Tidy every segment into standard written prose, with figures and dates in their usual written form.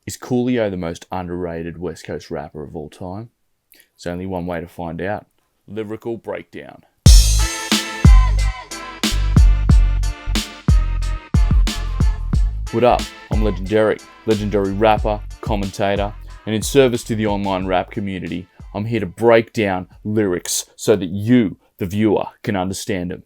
Is Coolio the most underrated West Coast rapper of all time? There's only one way to find out. Lyrical Breakdown. What up? I'm LGNDRK, legendary rapper, commentator, and in service to the online rap community, I'm here to break down lyrics so that you, the viewer, can understand them.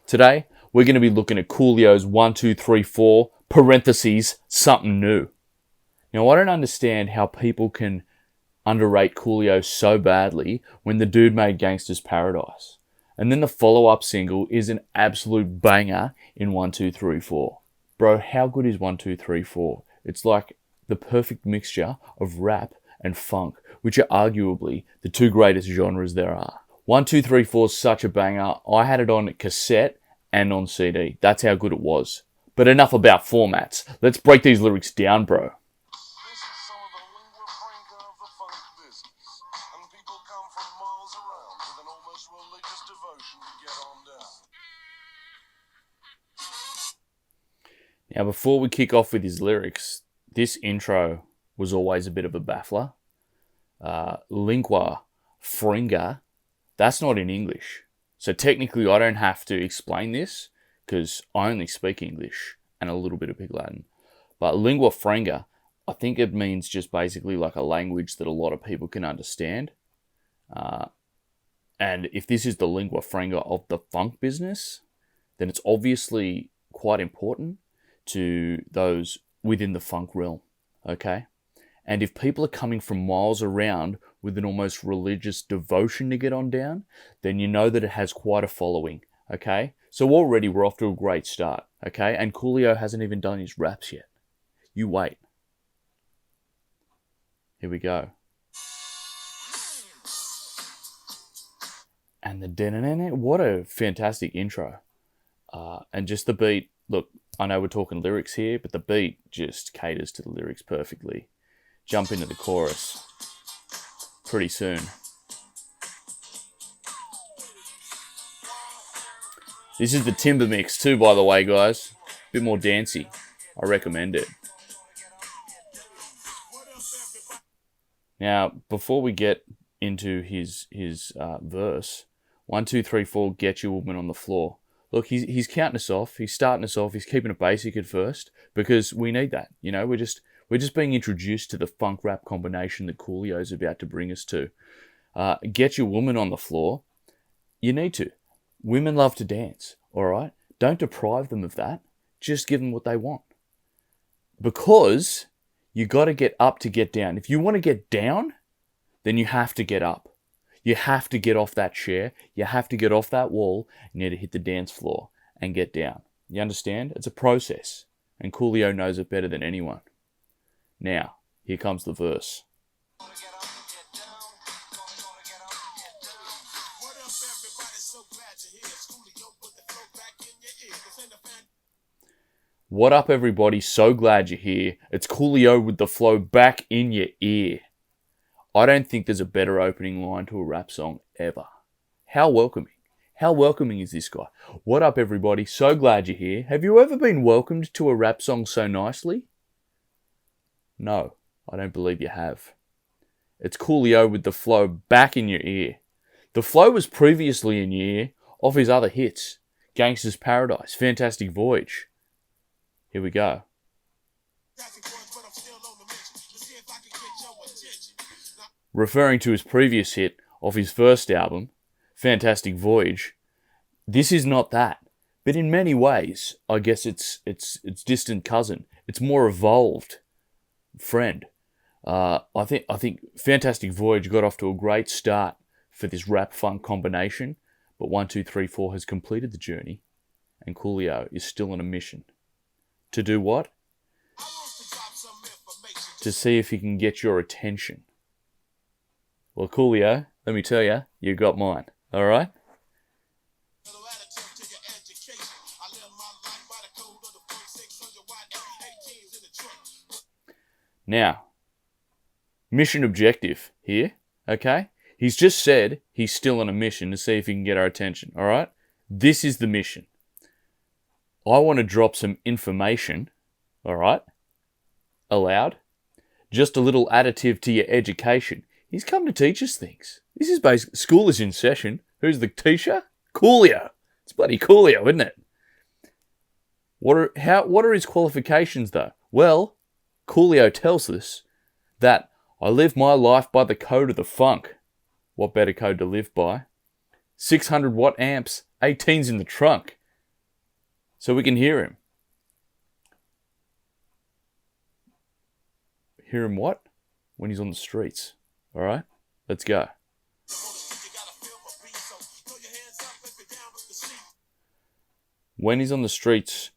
Today, we're going to be looking at Coolio's 1, 2, 3, 4, parentheses, something new. Now, I don't understand how people can underrate Coolio so badly when the dude made Gangsta's Paradise. And then the follow-up single is an absolute banger in 1, 2, 3, 4. Bro, how good is 1, 2, 3, 4? It's like the perfect mixture of rap and funk, which are arguably the two greatest genres there are. 1, 2, 3, 4 is such a banger. I had it on cassette and on CD. That's how good it was. But enough about formats. Let's break these lyrics down, bro. Now, before we kick off with his lyrics, this intro was always a bit of a baffler. Lingua franca, that's not in English. So technically, I don't have to explain this because I only speak English and a little bit of Pig Latin. But lingua franca, I think it means just basically like a language that a lot of people can understand. And if this is the lingua franca of the funk business, then it's obviously quite important to those within the funk realm, okay? And if people are coming from miles around with an almost religious devotion to get on down, then you know that it has quite a following, okay? So already we're off to a great start, okay? And Coolio hasn't even done his raps yet. You wait. Here we go. And the what a fantastic intro. And just the beat, look, I know we're talking lyrics here, but the beat just caters to the lyrics perfectly. Jump into the chorus pretty soon. This is the Timber mix too, by the way, guys. Bit more dancey. I recommend it. Now, before we get into his verse, 1, 2, 3, 4, get your woman on the floor. Look, he's counting us off. He's starting us off. He's keeping it basic at first because we need that. You know, we're just being introduced to the funk rap combination that Coolio's about to bring us to. Get your woman on the floor. You need to. Women love to dance, all right? Don't deprive them of that. Just give them what they want. Because you got to get up to get down. If you want to get down, then you have to get up. You have to get off that chair. You have to get off that wall. You need to hit the dance floor and get down. You understand? It's a process. And Coolio knows it better than anyone. Now, here comes the verse. What up, everybody? So glad you're here. It's Coolio with the flow back in your ear. I don't think there's a better opening line to a rap song ever. How welcoming. How welcoming is this guy? What up, everybody? So glad you're here. Have you ever been welcomed to a rap song so nicely? No, I don't believe you have. It's Coolio with the flow back in your ear. The flow was previously in your ear off his other hits. Gangsta's Paradise, Fantastic Voyage. Here we go. Referring to his previous hit off his first album, Fantastic Voyage, this is not that. But in many ways, I guess it's distant cousin. It's more evolved friend. I think Fantastic Voyage got off to a great start for this rap funk combination, but 1, 2, 3, 4 has completed the journey, and Coolio is still on a mission. To do what? To see if he can get your attention. Well, Coolio, let me tell you, you got mine. All right? Now, mission objective here, okay? He's just said he's still on a mission to see if he can get our attention, all right? This is the mission. I want to drop some information, all right, aloud, just a little additive to your education. He's come to teach us things. This is basic. School is in session. Who's the teacher? Coolio. It's bloody Coolio, isn't it? What are his qualifications, though? Well, Coolio tells us that I live my life by the code of the funk. What better code to live by? 600 watt amps, 18s in the trunk. So we can hear him. Hear him what? When he's on the streets. All right? Let's go. When he's on the streets,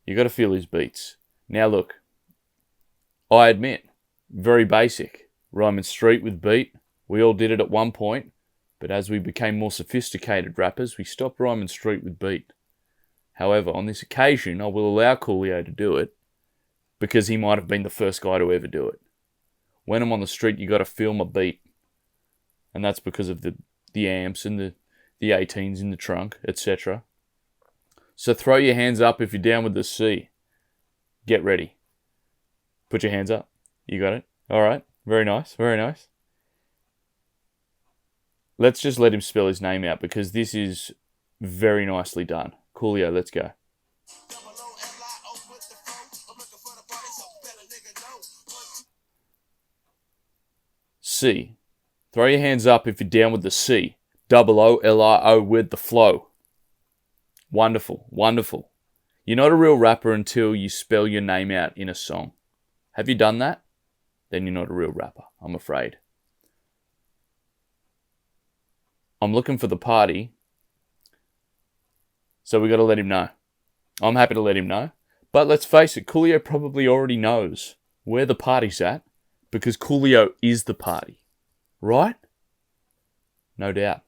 you got to feel his beats. Now look, I admit, very basic. Rhyming street with beat. We all did it at one point, but as we became more sophisticated rappers, we stopped rhyming street with beat. However, on this occasion, I will allow Coolio to do it because he might have been the first guy to ever do it. When I'm on the street, you got to feel my beat. And that's because of the amps and the 18s in the trunk, etc. So throw your hands up if you're down with the C. Get ready. Put your hands up. You got it? All right. Very nice. Very nice. Let's just let him spell his name out because this is very nicely done. Coolio, let's go. C. Throw your hands up if you're down with the C. OOLIO with the flow. Wonderful, wonderful. You're not a real rapper until you spell your name out in a song. Have you done that? Then you're not a real rapper, I'm afraid. I'm looking for the party, so we got to let him know. I'm happy to let him know. But let's face it, Coolio probably already knows where the party's at because Coolio is the party. Right? No doubt.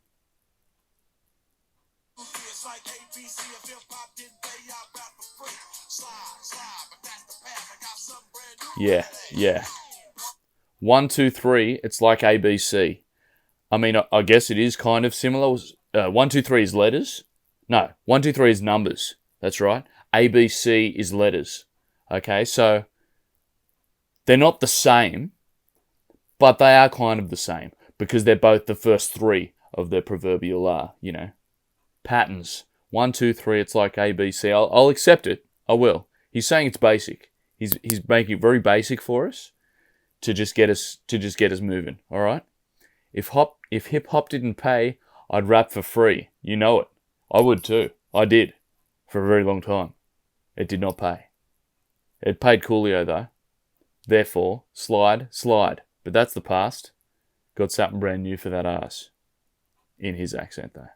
Yeah. 1, 2, 3, it's like ABC. I mean, I guess it is kind of similar. 1, 2, 3 is letters. No, 1, 2, 3 is numbers. That's right. ABC is letters. Okay, so they're not the same, but they are kind of the same because they're both the first three of their proverbial, patterns. 1, 2, 3, it's like ABC. I'll accept it. I will. He's saying it's basic. He's making it very basic for us to just get us moving. All right. If hip hop didn't pay, I'd rap for free. You know it. I would too. I did for a very long time. It did not pay. It paid Coolio though. Therefore, slide. But that's the past. Got something brand new for that ass. In his accent though.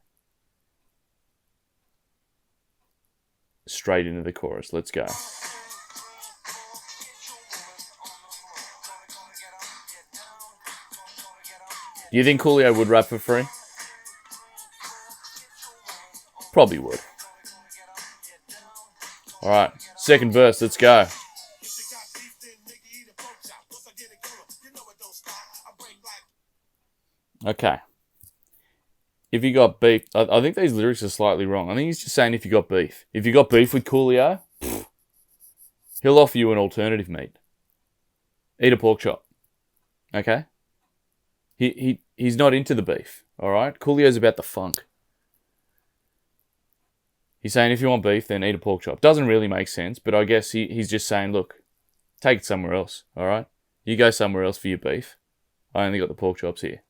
Straight into the chorus. Let's go. Do you think Coolio would rap for free? Probably would. Alright, second verse, let's go. Okay. If you got beef, I think these lyrics are slightly wrong. I think he's just saying if you got beef. If you got beef with Coolio, he'll offer you an alternative meat. Eat a pork chop. Okay? He's not into the beef, alright? Coolio's about the funk. He's saying if you want beef, then eat a pork chop. Doesn't really make sense, but I guess he's just saying, look, take it somewhere else, alright? You go somewhere else for your beef. I only got the pork chops here.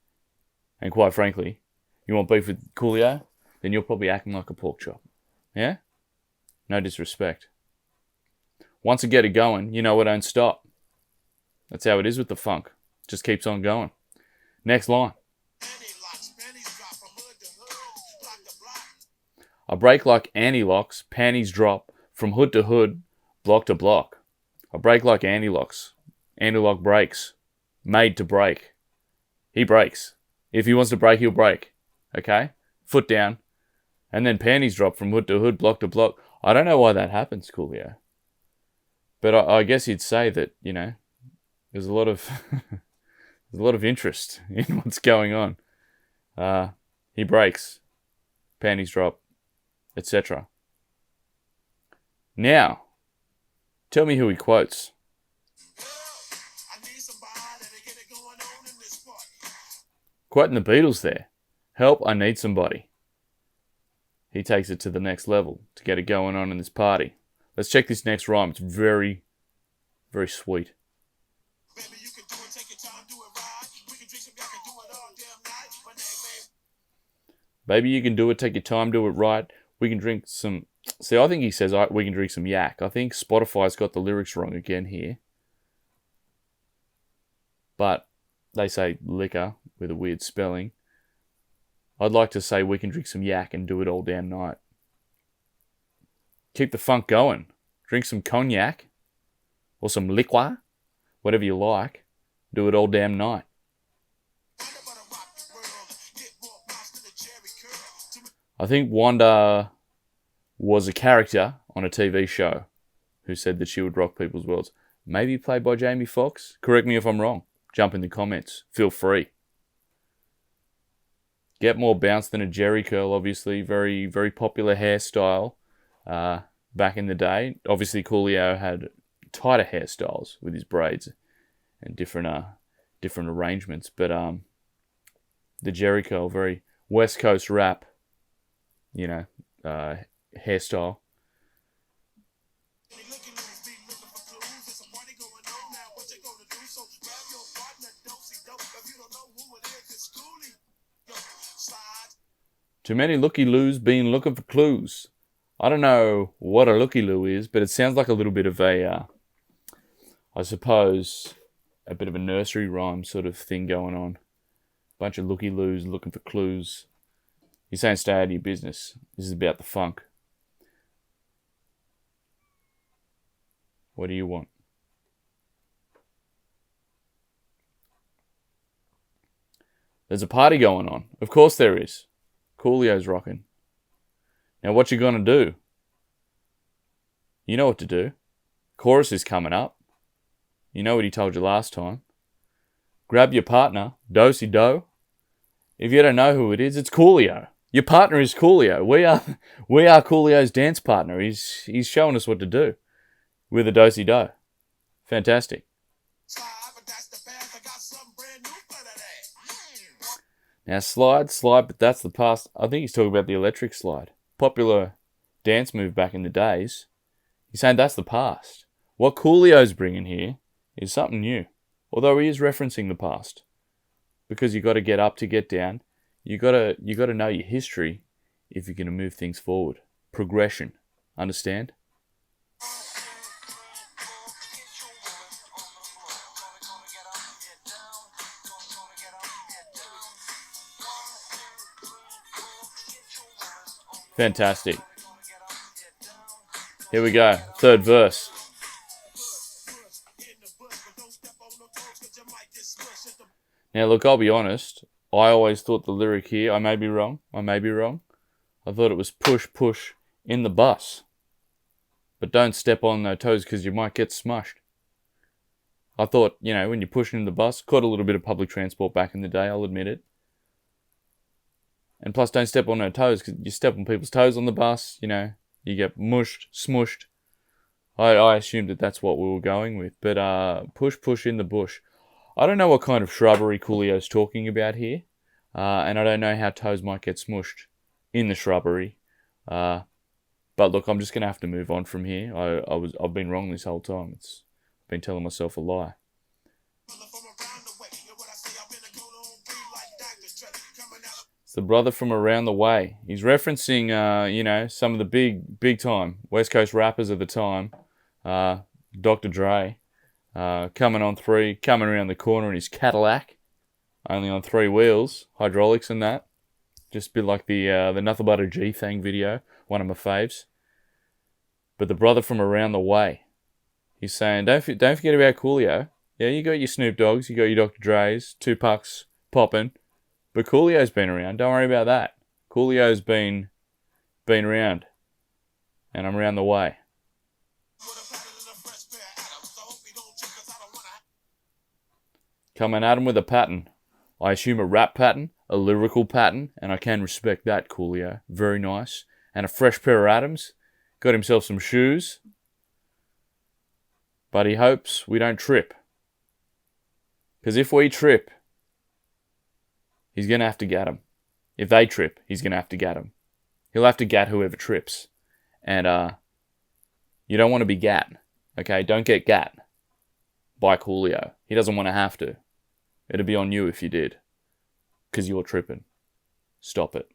And quite frankly, you want beef with Coolio, then you're probably acting like a pork chop. Yeah? No disrespect. Once I get it going, you know it don't stop. That's how it is with the funk. Just keeps on going. Next line. I break like anti-locks, panties drop, from hood to hood, block to block. I break like anti-locks. Anti-lock breaks. Made to break. He breaks. If he wants to break, he'll break. Okay? Foot down. And then panties drop from hood to hood, block to block. I don't know why that happens, Coolio. But I guess he'd say that, you know, there's a lot of there's a lot of interest in what's going on. He breaks. Panties drop. Etc. Now, tell me who he quotes. Quoting the Beatles there. Help, I need somebody. He takes it to the next level to get it going on in this party. Let's check this next rhyme. It's very, very sweet. Baby, you can do it, take your time, do it right. We can drink some... See, I think he says we can drink some yak. I think Spotify's got the lyrics wrong again here. But they say liquor with a weird spelling. I'd like to say we can drink some yak and do it all damn night. Keep the funk going. Drink some cognac or some liquor, whatever you like. Do it all damn night. I think Wanda was a character on a TV show who said that she would rock people's worlds. Maybe played by Jamie Foxx? Correct me if I'm wrong. Jump in the comments. Feel free. Get more bounce than a jerry curl, obviously. Very, very popular hairstyle back in the day. Obviously, Coolio had tighter hairstyles with his braids and different arrangements. But the jerry curl, very West Coast rap, hairstyle. Too many looky-loos been looking for clues. I don't know what a looky-loo is, but it sounds like a little bit of a, I suppose, a bit of a nursery rhyme sort of thing going on. Bunch of looky-loos looking for clues. He's saying stay out of your business. This is about the funk. What do you want? There's a party going on. Of course there is. Coolio's rocking. Now what you gonna do? You know what to do. Chorus is coming up. You know what he told you last time. Grab your partner, do-si-do. If you don't know who it is, it's Coolio. Your partner is Coolio. We are Coolio's dance partner. He's showing us what to do with a do-si-do. Fantastic. Now slide, but that's the past. I think he's talking about the electric slide. Popular dance move back in the days. He's saying that's the past. What Coolio's bringing here is something new. Although he is referencing the past. Because you got to get up to get down. You got to know your history if you're going to move things forward. Progression. Understand? Fantastic. Here we go. Third verse. Now look, I'll be honest. I always thought the lyric here, I may be wrong. I thought it was push, push in the bus. But don't step on no toes because you might get smushed. I thought, when you're pushing in the bus, caught a little bit of public transport back in the day, I'll admit it. And plus, don't step on no toes, because you step on people's toes on the bus, you get mushed, smushed. I assumed that that's what we were going with. But push, push in the bush. I don't know what kind of shrubbery Coolio's talking about here. And I don't know how toes might get smushed in the shrubbery. But look, I'm just going to have to move on from here. I've been wrong this whole time. I've been telling myself a lie. It's the brother from around the way. He's referencing, some of the big time West Coast rappers of the time. Dr. Dre, coming around the corner in his Cadillac, only on 3 wheels, hydraulics and that. Just a bit like the Nothing But a G-Thang video, one of my faves. But the brother from around the way, he's saying, don't forget about Coolio. Yeah, you got your Snoop Dogs, you got your Dr. Dre's, Tupac's popping. But Coolio's been around. Don't worry about that. Coolio's been around. And I'm around the way. Coming at him with a pattern. I assume a rap pattern, a lyrical pattern, and I can respect that, Coolio. Very nice. And a fresh pair of Adams. Got himself some shoes. But he hopes we don't trip. Because if we trip, He's going to have to get them. If they trip, he's going to have to get them. He'll have to get whoever trips. And you don't want to be gat. Okay, don't get gat by Coolio. He doesn't want to have to. It'd be on you if you did. Because you're tripping. Stop it.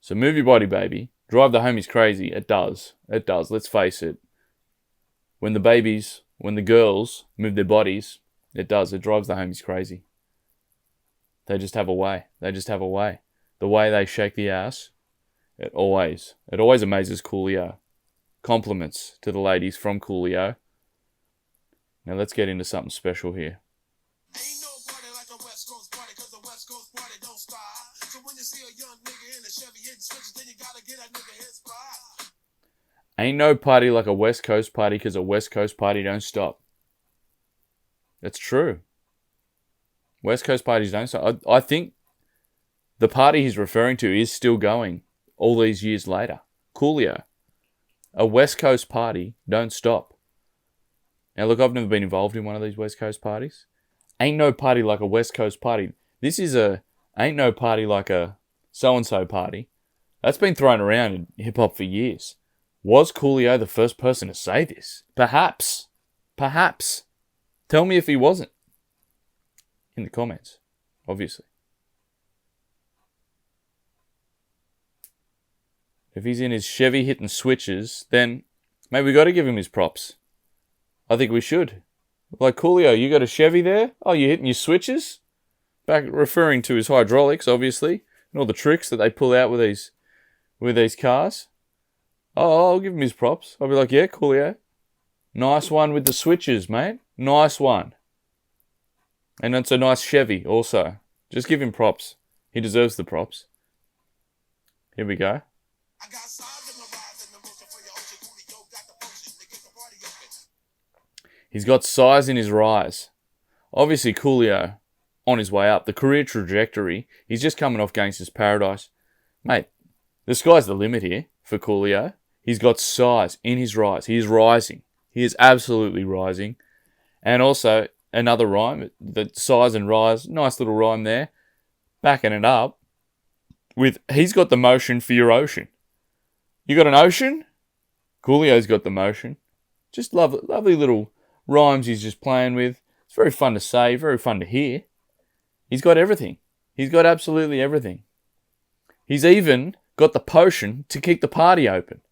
So move your body, baby. Drive the homies crazy. It does. It does. Let's face it. When the girls move their bodies, it does. It drives the homies crazy. They just have a way. They just have a way. The way they shake the ass, it always amazes Coolio. Compliments to the ladies from Coolio. Now let's get into something special here. Ain't no party like a West Coast party, cause the West Coast party don't stop. So when you see a young nigga in a Chevy hitting switches, then you gotta get that nigga his spot. Ain't no party like a West Coast party, cause a West Coast party don't stop. That's true. West Coast parties don't stop. I think the party he's referring to is still going all these years later. Coolio. A West Coast party don't stop. Now look, I've never been involved in one of these West Coast parties. Ain't no party like a West Coast party. This is ain't no party like a so-and-so party. That's been thrown around in hip-hop for years. Was Coolio the first person to say this? Perhaps. Perhaps. Tell me if he wasn't. In the comments, obviously. If he's in his Chevy hitting switches, then maybe we got to give him his props. I think we should. Like, Coolio, you got a Chevy there? Oh, you hitting your switches? Back referring to his hydraulics, obviously, and all the tricks that they pull out with these cars. Oh, I'll give him his props. I'll be like, yeah, Coolio. Nice one with the switches, mate. Nice one. And it's a nice Chevy also. Just give him props. He deserves the props. Here we go. He's got size in his rise. Obviously, Coolio, on his way up. The career trajectory, he's just coming off Gangsta's Paradise. Mate, the sky's the limit here for Coolio. He's got size in his rise. He is rising. He is absolutely rising. And also, another rhyme, the size and rise, nice little rhyme there. Backing it up with, he's got the motion for your ocean. You got an ocean? Coolio's got the motion. Just lovely little rhymes he's just playing with. It's very fun to say, very fun to hear. He's got everything. He's got absolutely everything. He's even got the potion to keep the party open.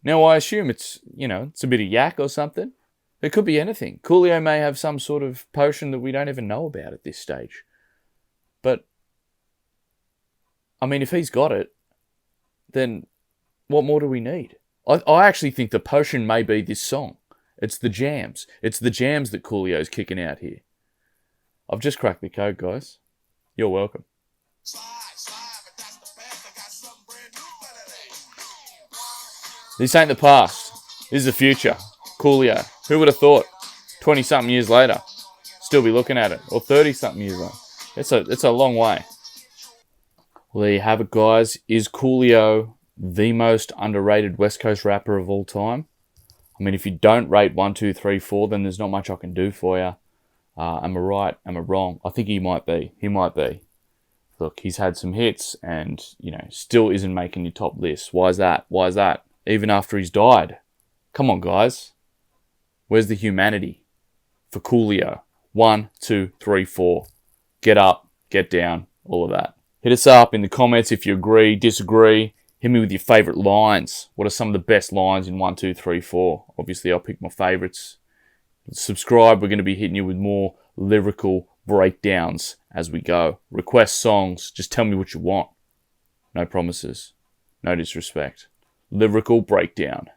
Now, I assume it's a bit of yak or something. It could be anything. Coolio may have some sort of potion that we don't even know about at this stage. But, I mean, if he's got it, then what more do we need? I actually think the potion may be this song. It's the jams. It's the jams that Coolio's kicking out here. I've just cracked the code, guys. You're welcome. This ain't the past. This is the future. Coolio. Who would have thought? 20-something years later. Still be looking at it. Or 30-something years later. It's a long way. Well, there you have it, guys. Is Coolio the most underrated West Coast rapper of all time? I mean, if you don't rate 1, 2, 3, 4, then there's not much I can do for you. Am I right? Am I wrong? I think he might be. He might be. Look, he's had some hits and, still isn't making your top list. Why is that? Why is that? Even after he's died. Come on, guys. Where's the humanity for Coolio? 1, 2, 3, 4. Get up, get down, all of that. Hit us up in the comments if you agree, disagree. Hit me with your favourite lines. What are some of the best lines in 1, 2, 3, 4? Obviously, I'll pick my favourites. Subscribe. We're going to be hitting you with more lyrical breakdowns as we go. Request songs. Just tell me what you want. No promises. No disrespect. Lyrical Breakdown.